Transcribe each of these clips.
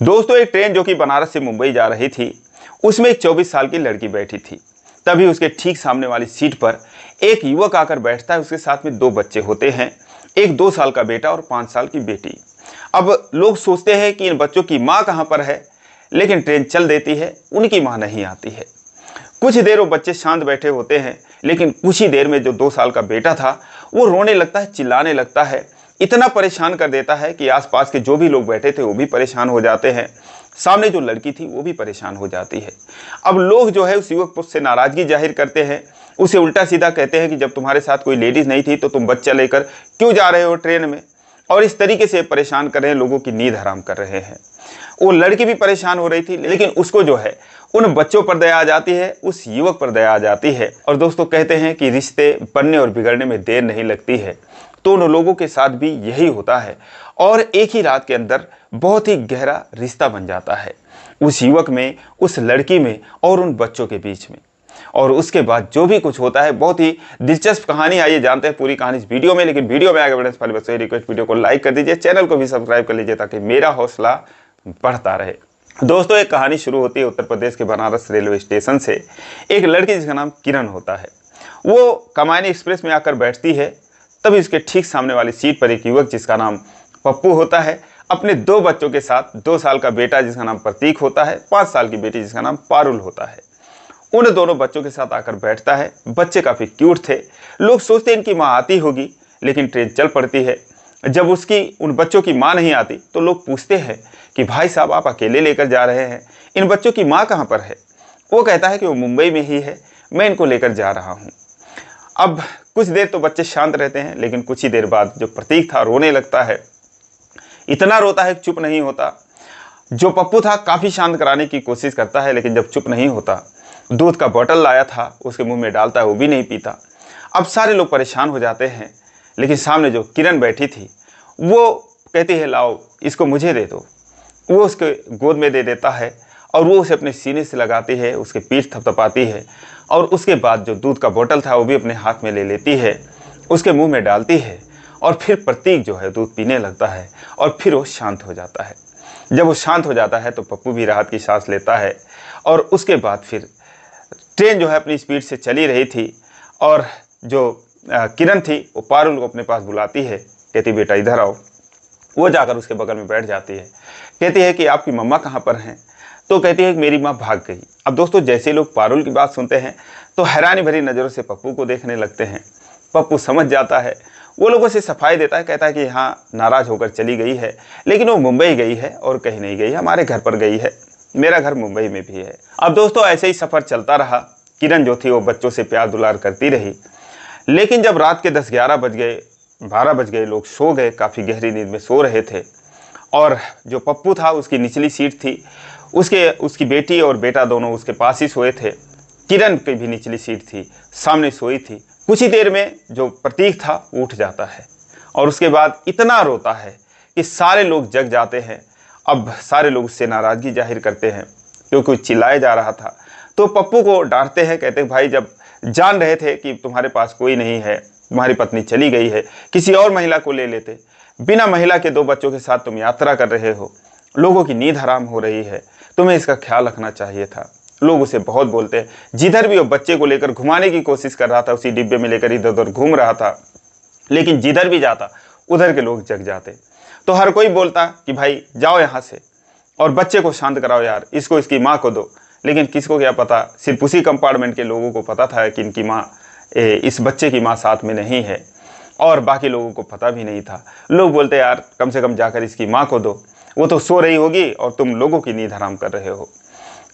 दोस्तों, एक ट्रेन जो कि बनारस से मुंबई जा रही थी, उसमें एक 24 साल की लड़की बैठी थी। तभी उसके ठीक सामने वाली सीट पर एक युवक आकर बैठता है। उसके साथ में 2 बच्चे होते हैं, एक 2 साल का बेटा और 5 साल की बेटी। अब लोग सोचते हैं कि इन बच्चों की माँ कहाँ पर है, लेकिन ट्रेन चल देती है, उनकी माँ नहीं आती है। कुछ देर वो बच्चे शांत बैठे होते हैं, लेकिन कुछ ही देर में जो 2 साल का बेटा था वो रोने लगता है, चिल्लाने लगता है, इतना परेशान कर देता है कि आसपास के जो भी लोग बैठे थे वो भी परेशान हो जाते हैं। सामने जो लड़की थी वो भी परेशान हो जाती है। अब लोग जो है उस युवक से नाराजगी जाहिर करते हैं, उसे उल्टा सीधा कहते हैं कि जब तुम्हारे साथ कोई लेडीज नहीं थी तो तुम बच्चा लेकर क्यों जा रहे हो ट्रेन में, और इस तरीके से परेशान कर रहे हैं, लोगों की नींद हराम कर रहे हैं। वो लड़की भी परेशान हो रही थी, लेकिन उसको जो है उन बच्चों पर दया आ जाती है, उस युवक पर दया आ जाती है। और दोस्तों, कहते हैं कि रिश्ते बनने और बिगड़ने में देर नहीं लगती है, तो उन लोगों के साथ भी यही होता है और एक ही रात के अंदर बहुत ही गहरा रिश्ता बन जाता है उस युवक में, उस लड़की में और उन बच्चों के बीच में। और उसके बाद जो भी कुछ होता है, बहुत ही दिलचस्प कहानी। आइए जानते हैं पूरी कहानी इस वीडियो में। लेकिन वीडियो में आगे बढ़ने से पहले बस रिक्वेस्ट, वीडियो को लाइक कर दीजिए, चैनल को भी सब्सक्राइब कर लीजिए ताकि मेरा हौसला बढ़ता रहे। दोस्तों, एक कहानी शुरू होती है उत्तर प्रदेश के बनारस रेलवे स्टेशन से। एक लड़की जिसका नाम किरण होता है, वो कामायनी एक्सप्रेस में आकर बैठती है। तभी उसके ठीक सामने वाली सीट पर एक युवक जिसका नाम पप्पू होता है, अपने 2 बच्चों के साथ, 2 साल का बेटा जिसका नाम प्रतीक होता है, 5 साल की बेटी जिसका नाम पारुल होता है, उन दोनों बच्चों के साथ आकर बैठता है। बच्चे काफ़ी क्यूट थे। लोग सोचते इनकी माँ आती होगी, लेकिन ट्रेन चल पड़ती है। जब उन बच्चों की माँ नहीं आती तो लोग पूछते हैं कि भाई साहब, आप अकेले लेकर जा रहे हैं, इन बच्चों की माँ कहाँ पर है? वो कहता है कि वो मुंबई में ही है, मैं इनको लेकर जा रहा हूँ। अब कुछ देर तो बच्चे शांत रहते हैं, लेकिन कुछ ही देर बाद जो प्रतीक था रोने लगता है। इतना रोता है कि चुप नहीं होता। जो पप्पू था काफ़ी शांत कराने की कोशिश करता है, लेकिन जब चुप नहीं होता, दूध का बोतल लाया था उसके मुंह में डालता है, वो भी नहीं पीता। अब सारे लोग परेशान हो जाते हैं, लेकिन सामने जो किरण बैठी थी वो कहती है, लाओ इसको मुझे दे दो। वो उसके गोद में दे देता है और वो उसे अपने सीने से लगाती है, उसके पीठ थपथपाती है और उसके बाद जो दूध का बोतल था वो भी अपने हाथ में ले लेती है, उसके मुंह में डालती है और फिर प्रतीक जो है दूध पीने लगता है और फिर वो शांत हो जाता है। जब वो शांत हो जाता है तो पप्पू भी राहत की सांस लेता है। और उसके बाद फिर ट्रेन जो है अपनी स्पीड से चली रही थी और जो किरण थी वो पारुल को अपने पास बुलाती है, कहती बेटा इधर आओ। वो जाकर उसके बगल में बैठ जाती है, कहती है कि आपकी मम्मा कहाँ पर हैं? तो कहती है कि मेरी माँ भाग गई। अब दोस्तों, जैसे लोग पारुल की बात सुनते हैं तो हैरानी भरी नज़रों से पप्पू को देखने लगते हैं। पप्पू समझ जाता है, वो लोगों से सफाई देता है, कहता है कि हाँ, नाराज़ होकर चली गई है, लेकिन वो मुंबई गई है और कहीं नहीं गई है, हमारे घर पर गई है, मेरा घर मुंबई में भी है। अब दोस्तों, ऐसे ही सफ़र चलता रहा। किरण जो थी वो बच्चों से प्यार दुलार करती रही, लेकिन जब रात के 10-11 बज गए, 12 बज गए, लोग सो गए, काफ़ी गहरी नींद में सो रहे थे। और जो पप्पू था उसकी निचली सीट थी, उसकी बेटी और बेटा दोनों उसके पास ही सोए थे। किरण की भी निचली सीट थी, सामने सोई थी। कुछ ही देर में जो प्रतीक था वो उठ जाता है और उसके बाद इतना रोता है कि सारे लोग जग जाते हैं। अब सारे लोग उससे नाराज़गी जाहिर करते हैं क्योंकि चिल्लाया जा रहा था। तो पप्पू को डांटते हैं, कहते हैं भाई, जब जान रहे थे कि तुम्हारे पास कोई नहीं है, तुम्हारी पत्नी चली गई है, किसी और महिला को ले लेते। बिना महिला के 2 बच्चों के साथ तुम यात्रा कर रहे हो, लोगों की नींद हराम हो रही है, तुम्हें इसका ख्याल रखना चाहिए था। लोग उसे बहुत बोलते हैं। जिधर भी वो बच्चे को लेकर घुमाने की कोशिश कर रहा था, उसी डिब्बे में लेकर इधर उधर घूम रहा था, लेकिन जिधर भी जाता उधर के लोग जग जाते। तो हर कोई बोलता कि भाई जाओ यहाँ से और बच्चे को शांत कराओ यार, इसको इसकी माँ को दो। लेकिन किसको क्या पता, सिर्फ उसी कंपार्टमेंट के लोगों को पता था कि इनकी माँ, इस बच्चे की माँ साथ में नहीं है, और बाकी लोगों को पता भी नहीं था। लोग बोलते यार, कम से कम जाकर इसकी माँ को दो, वो तो सो रही होगी और तुम लोगों की नींद हराम कर रहे हो।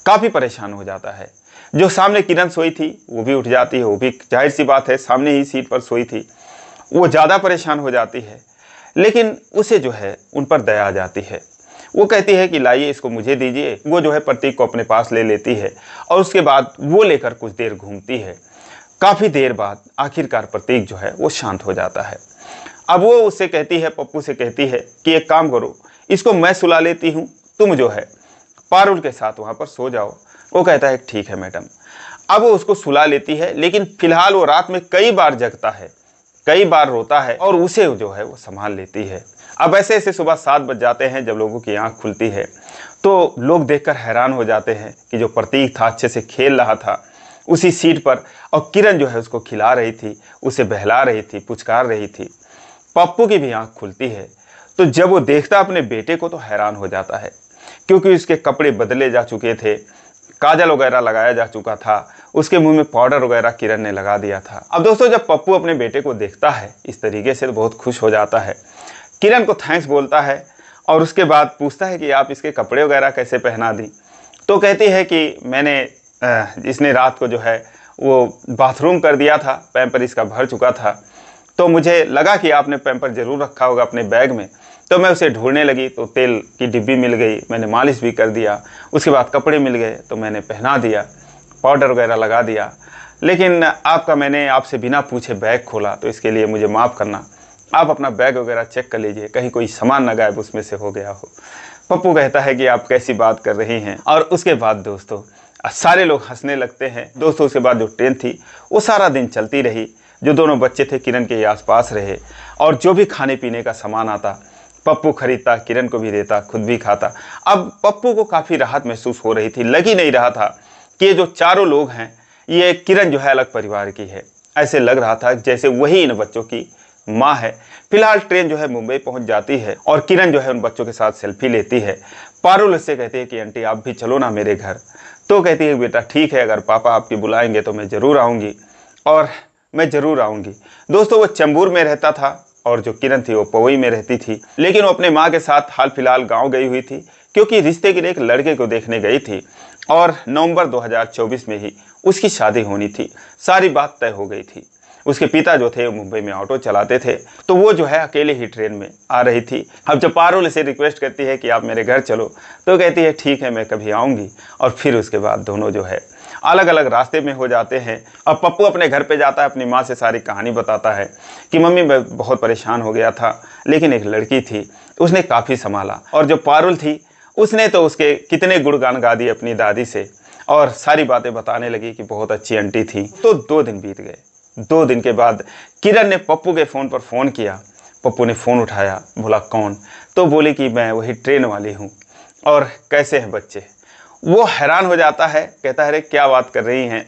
काफ़ी परेशान हो जाता है। जो सामने किरण सोई थी वो भी उठ जाती है, वो भी जाहिर सी बात है सामने ही सीट पर सोई थी, वो ज़्यादा परेशान हो जाती है। लेकिन उसे जो है उन पर दया आ जाती है। वो कहती है कि लाइए इसको मुझे दीजिए। वो जो है प्रतीक को अपने पास ले लेती है और उसके बाद वो लेकर कुछ देर घूमती है। काफ़ी देर बाद आखिरकार प्रतीक जो है वो शांत हो जाता है। अब वो उससे कहती है, पप्पू से कहती है कि एक काम करो, इसको मैं सुला लेती हूँ, तुम जो है पारुल के साथ वहाँ पर सो जाओ। वो कहता है ठीक है मैडम। अब वो उसको सुला लेती है, लेकिन फिलहाल वो रात में कई बार जगता है, कई बार रोता है और उसे जो है वो संभाल लेती है। अब ऐसे ऐसे सुबह 7 बज जाते हैं जब लोगों की आंख खुलती है तो लोग देखकर हैरान हो जाते हैं कि जो प्रतीक था अच्छे से खेल रहा था उसी सीट पर, और किरण जो है उसको खिला रही थी, उसे बहला रही थी, पुचकार रही थी। पप्पू की भी आंख खुलती है। तो जब वो देखता अपने बेटे को तो हैरान हो जाता है, क्योंकि उसके कपड़े बदले जा चुके थे, काजल वगैरह लगाया जा चुका था, उसके मुंह में पाउडर वगैरह किरण ने लगा दिया था। अब दोस्तों जब पप्पू अपने बेटे को देखता है इस तरीके से तो बहुत खुश हो जाता है, किरण को थैंक्स बोलता है और उसके बाद पूछता है कि आप इसके कपड़े वगैरह कैसे पहना दी। तो कहती है कि मैंने इसने रात को जो है वो बाथरूम कर दिया था, पैम्पर इसका भर चुका था, तो मुझे लगा कि आपने पैम्पर ज़रूर रखा होगा अपने बैग में, तो मैं उसे ढूंढने लगी तो तेल की डिब्बी मिल गई, मैंने मालिश भी कर दिया, उसके बाद कपड़े मिल गए तो मैंने पहना दिया, पाउडर वगैरह लगा दिया, लेकिन मैंने आपसे बिना पूछे बैग खोला, तो इसके लिए मुझे माफ़ करना। आप अपना बैग वगैरह चेक कर लीजिए, कहीं कोई सामान ना गायब उसमें से हो गया हो। पप्पू कहता है कि आप कैसी बात कर रही हैं। और उसके बाद दोस्तों सारे लोग हंसने लगते हैं। दोस्तों उसके बाद जो ट्रेन थी वो सारा दिन चलती रही। जो दोनों बच्चे थे किरण के आसपास रहे, और जो भी खाने पीने का सामान आता पप्पू खरीदता, किरण को भी देता, खुद भी खाता। अब पप्पू को काफ़ी राहत महसूस हो रही थी। लग ही नहीं रहा था कि ये जो चारों लोग हैं ये किरण जो है अलग परिवार की है। ऐसे लग रहा था जैसे वही इन बच्चों की माँ है। फिलहाल ट्रेन जो है मुंबई पहुंच जाती है और किरण जो है उन बच्चों के साथ सेल्फी लेती है। पारुल उससे कहती है कि आंटी आप भी चलो ना मेरे घर। तो कहती है बेटा ठीक है, अगर पापा आपकी बुलाएंगे तो मैं ज़रूर आऊँगी, और मैं ज़रूर आऊँगी। दोस्तों वो चैम्बूर में रहता था और जो किरण थी वो पवई में रहती थी, लेकिन वो अपने माँ के साथ हाल फिलहाल गाँव गई हुई थी, क्योंकि रिश्ते के लिए एक लड़के को देखने गई थी और नवंबर 2024 में ही उसकी शादी होनी थी। सारी बात तय हो गई थी। उसके पिता जो थे वो मुंबई में ऑटो चलाते थे, तो वो जो है अकेले ही ट्रेन में आ रही थी। अब जब पारुल इसे रिक्वेस्ट करती है कि आप मेरे घर चलो, तो कहती है ठीक है मैं कभी आऊँगी, और फिर उसके बाद दोनों जो है अलग अलग रास्ते में हो जाते हैं। अब पप्पू अपने घर पे जाता है, अपनी माँ से सारी कहानी बताता है कि मम्मी मैं बहुत परेशान हो गया था, लेकिन एक लड़की थी उसने काफ़ी संभाला, और जो पारुल थी उसने तो उसके कितने गुणगान गा दिए अपनी दादी से, और सारी बातें बताने लगी कि बहुत अच्छी आंटी थी। तो 2 दिन बीत गए। 2 दिन के बाद किरण ने पप्पू के फ़ोन पर फ़ोन किया। पप्पू ने फ़ोन उठाया, बोला कौन? तो बोली कि मैं वही ट्रेन वाली हूँ, और कैसे हैं बच्चे? वो हैरान हो जाता है, कहता है अरे क्या बात कर रही हैं,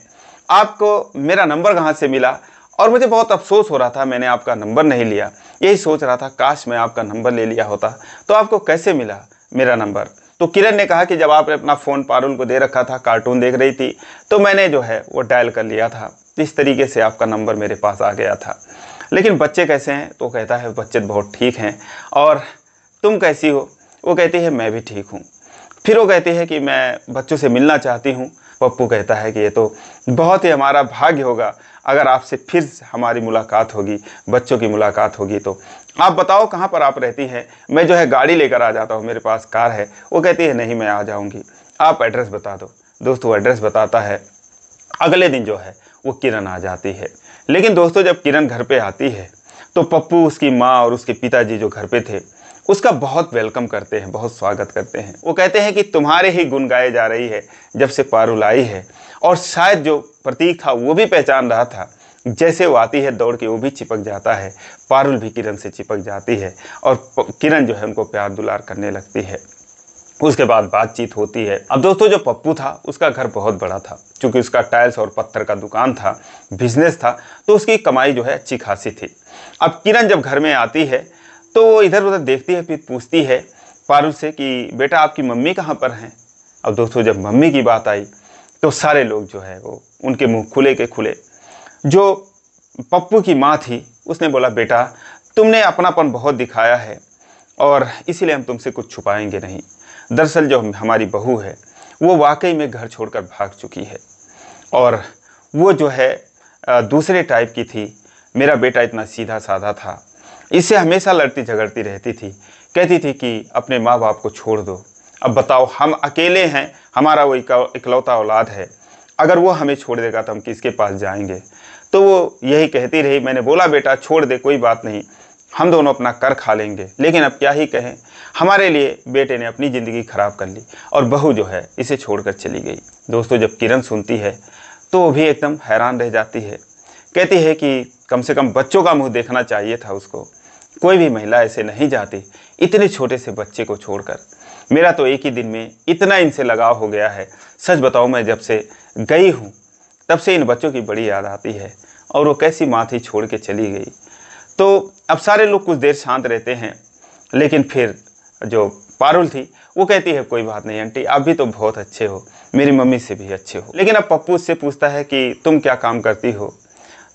आपको मेरा नंबर कहाँ से मिला? और मुझे बहुत अफसोस हो रहा था मैंने आपका नंबर नहीं लिया, यही सोच रहा था काश मैं आपका नंबर ले लिया होता। तो आपको कैसे मिला मेरा नंबर? तो किरण ने कहा कि जब आपने अपना फ़ोन पारुल को दे रखा था, कार्टून देख रही थी, तो मैंने जो है वो डायल कर लिया था, इस तरीके से आपका नंबर मेरे पास आ गया था। लेकिन बच्चे कैसे हैं? तो कहता है बच्चे बहुत ठीक हैं। और तुम कैसी हो? वो कहती है मैं भी ठीक हूँ। फिर वो कहती है कि मैं बच्चों से मिलना चाहती हूँ। पप्पू कहता है कि ये तो बहुत ही हमारा भाग्य होगा अगर आपसे फिर हमारी मुलाकात होगी, बच्चों की मुलाकात होगी। तो आप बताओ कहाँ पर आप रहती हैं, मैं जो है गाड़ी लेकर आ जाता हूँ, मेरे पास कार है। वो कहती है नहीं मैं आ जाऊँगी, आप एड्रेस बता दो। दोस्तों एड्रेस बताता है। अगले दिन जो है वो किरण आ जाती है। लेकिन दोस्तों जब किरण घर पे आती है तो पप्पू, उसकी माँ और उसके पिताजी जो घर पे थे उसका बहुत वेलकम करते हैं, बहुत स्वागत करते हैं। वो कहते हैं कि तुम्हारे ही गुण गाए जा रही है जब से पारुल आई है। और शायद जो प्रतीक था वो भी पहचान रहा था, जैसे वो आती है दौड़ के वो भी चिपक जाता है। पारुल भी किरण से चिपक जाती है और किरण जो है उनको प्यार दुलार करने लगती है। उसके बाद बातचीत होती है। अब दोस्तों जो पप्पू था उसका घर बहुत बड़ा था, क्योंकि उसका टाइल्स और पत्थर का दुकान था, बिजनेस था, तो उसकी कमाई जो है अच्छी खासी थी। अब किरण जब घर में आती है तो वो इधर उधर देखती है, फिर पूछती है पारुल से कि बेटा आपकी मम्मी कहाँ पर हैं? अब दोस्तों जब मम्मी की बात आई तो सारे लोग जो है वो उनके मुंह खुले के खुले। जो पप्पू की माँ थी उसने बोला बेटा तुमने अपनापन बहुत दिखाया है और इसीलिए हम तुमसे कुछ छुपाएंगे नहीं। दरअसल जो हमारी बहू है वो वाकई में घर छोड़कर भाग चुकी है, और वो जो है दूसरे टाइप की थी। मेरा बेटा इतना सीधा साधा था, इससे हमेशा लड़ती झगड़ती रहती थी, कहती थी कि अपने माँ बाप को छोड़ दो। अब बताओ हम अकेले हैं, हमारा वो इकलौता औलाद है, अगर वो हमें छोड़ देगा तो हम किसके पास जाएंगे? तो वो यही कहती रही। मैंने बोला बेटा छोड़ दे, कोई बात नहीं, हम दोनों अपना कर खा लेंगे। लेकिन अब क्या ही कहें, हमारे लिए बेटे ने अपनी ज़िंदगी ख़राब कर ली और बहू जो है इसे छोड़कर चली गई। दोस्तों जब किरण सुनती है तो वो भी एकदम हैरान रह जाती है। कहती है कि कम से कम बच्चों का मुंह देखना चाहिए था उसको, कोई भी महिला ऐसे नहीं जाती इतने छोटे से बच्चे को छोड़कर। मेरा तो एक ही दिन में इतना इनसे लगाव हो गया है। सच बताऊं, मैं जब से गई हूँ तब से इन बच्चों की बड़ी याद आती है और वो कैसी माँ थी, छोड़ के चली गई। तो अब सारे लोग कुछ देर शांत रहते हैं, लेकिन फिर जो पारुल थी वो कहती है कोई बात नहीं आंटी, आप भी तो बहुत अच्छे हो, मेरी मम्मी से भी अच्छे हो। लेकिन अब पप्पू उससे पूछता है कि तुम क्या काम करती हो,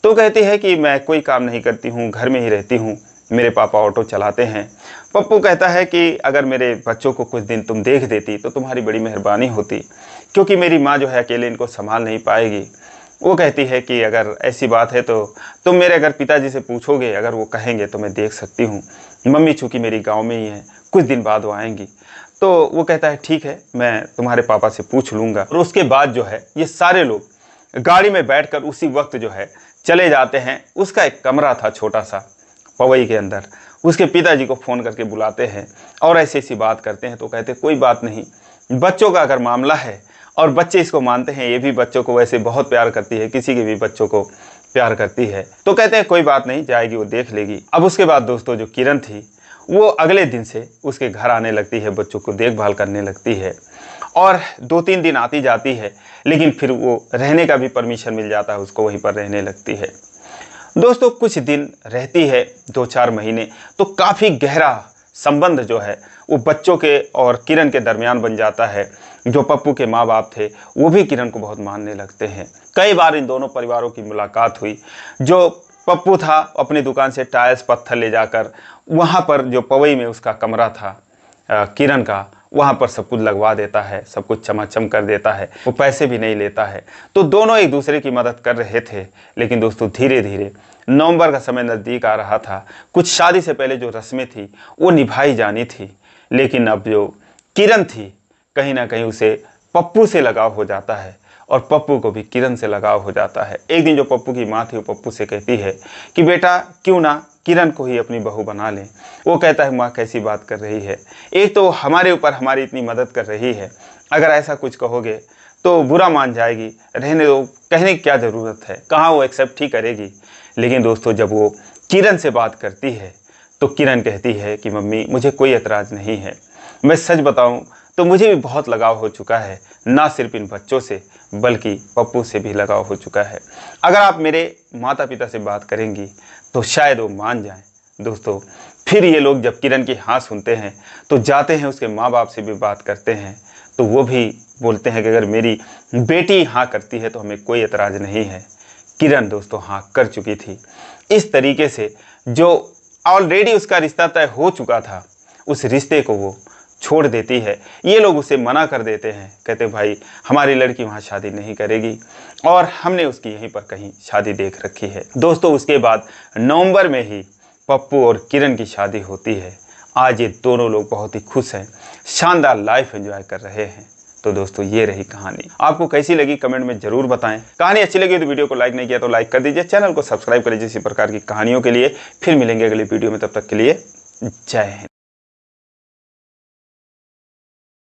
तो कहती है कि मैं कोई काम नहीं करती हूँ, घर में ही रहती हूँ, मेरे पापा ऑटो चलाते हैं। पप्पू कहता है कि अगर मेरे बच्चों को कुछ दिन तुम देख देती तो तुम्हारी बड़ी मेहरबानी होती, क्योंकि मेरी माँ जो है अकेले इनको संभाल नहीं पाएगी। वो कहती है कि अगर ऐसी बात है तो तुम मेरे अगर पिताजी से पूछोगे, अगर वो कहेंगे तो मैं देख सकती हूँ। मम्मी चूँकि मेरी गांव में ही है, कुछ दिन बाद वो आएंगी। तो वो कहता है ठीक है, मैं तुम्हारे पापा से पूछ लूँगा। और उसके बाद जो है ये सारे लोग गाड़ी में बैठकर उसी वक्त जो है चले जाते हैं। उसका एक कमरा था छोटा सा पवई के अंदर, उसके पिताजी को फ़ोन करके बुलाते हैं और ऐसी ऐसी बात करते हैं। तो कहते कोई बात नहीं, बच्चों का अगर मामला है और बच्चे इसको मानते हैं, ये भी बच्चों को वैसे बहुत प्यार करती है, किसी के भी बच्चों को प्यार करती है, तो कहते हैं कोई बात नहीं, जाएगी वो देख लेगी। अब उसके बाद दोस्तों जो किरण थी वो अगले दिन से उसके घर आने लगती है, बच्चों को देखभाल करने लगती है और 2-3 दिन आती जाती है, लेकिन फिर वो रहने का भी परमिशन मिल जाता है उसको, वहीं पर रहने लगती है। दोस्तों कुछ दिन रहती है, 2-4 महीने, तो काफ़ी गहरा संबंध जो है वो बच्चों के और किरण के दरमियान बन जाता है। जो पप्पू के माँ बाप थे वो भी किरण को बहुत मानने लगते हैं। कई बार इन दोनों परिवारों की मुलाकात हुई। जो पप्पू था अपनी दुकान से टाइल्स पत्थर ले जाकर वहाँ पर जो पवई में उसका कमरा था किरण का, वहाँ पर सब कुछ लगवा देता है, सब कुछ चमाचम कर देता है, वो पैसे भी नहीं लेता है। तो दोनों एक दूसरे की मदद कर रहे थे। लेकिन दोस्तों धीरे धीरे नवंबर का समय नज़दीक आ रहा था, कुछ शादी से पहले जो रस्में थी वो निभाई जानी थी। लेकिन अब जो किरण थी कहीं ना कहीं उसे पप्पू से लगाव हो जाता है और पप्पू को भी किरण से लगाव हो जाता है। एक दिन जो पप्पू की माँ थी वो पप्पू से कहती है कि बेटा क्यों ना किरण को ही अपनी बहू बना लें। वो कहता है माँ कैसी बात कर रही है, एक तो हमारे ऊपर हमारी इतनी मदद कर रही है, अगर ऐसा कुछ कहोगे तो बुरा मान जाएगी, रहने दो, कहने की क्या ज़रूरत है, कहाँ वो एक्सेप्ट ही करेगी। लेकिन दोस्तों जब वो किरण से बात करती है तो किरण कहती है कि मम्मी मुझे कोई एतराज़ नहीं है, मैं सच बताऊं तो मुझे भी बहुत लगाव हो चुका है, ना सिर्फ इन बच्चों से बल्कि पप्पू से भी लगाव हो चुका है। अगर आप मेरे माता पिता से बात करेंगी तो शायद वो मान जाएं। दोस्तों फिर ये लोग जब किरण की हाँ सुनते हैं तो जाते हैं उसके माँ बाप से भी बात करते हैं, तो वो भी बोलते हैं कि अगर मेरी बेटी हाँ करती है तो हमें कोई एतराज़ नहीं है। किरण दोस्तों हाँ कर चुकी थी। इस तरीके से जो ऑलरेडी उसका रिश्ता तय हो चुका था उस रिश्ते को वो छोड़ देती है। ये लोग उसे मना कर देते हैं, कहते भाई हमारी लड़की वहाँ शादी नहीं करेगी और हमने उसकी यहीं पर कहीं शादी देख रखी है। दोस्तों उसके बाद नवंबर में ही पप्पू और किरण की शादी होती है। आज ये दोनों लोग बहुत ही खुश हैं, शानदार लाइफ एंजॉय कर रहे हैं। तो दोस्तों ये रही कहानी, आपको कैसी लगी कमेंट में जरूर बताएं। कहानी अच्छी लगी तो वीडियो को लाइक नहीं किया तो लाइक कर दीजिए, चैनल को सब्सक्राइब कर लीजिए इसी प्रकार की कहानियों के लिए। फिर मिलेंगे अगली वीडियो में, तब तक के लिए जय हिंद।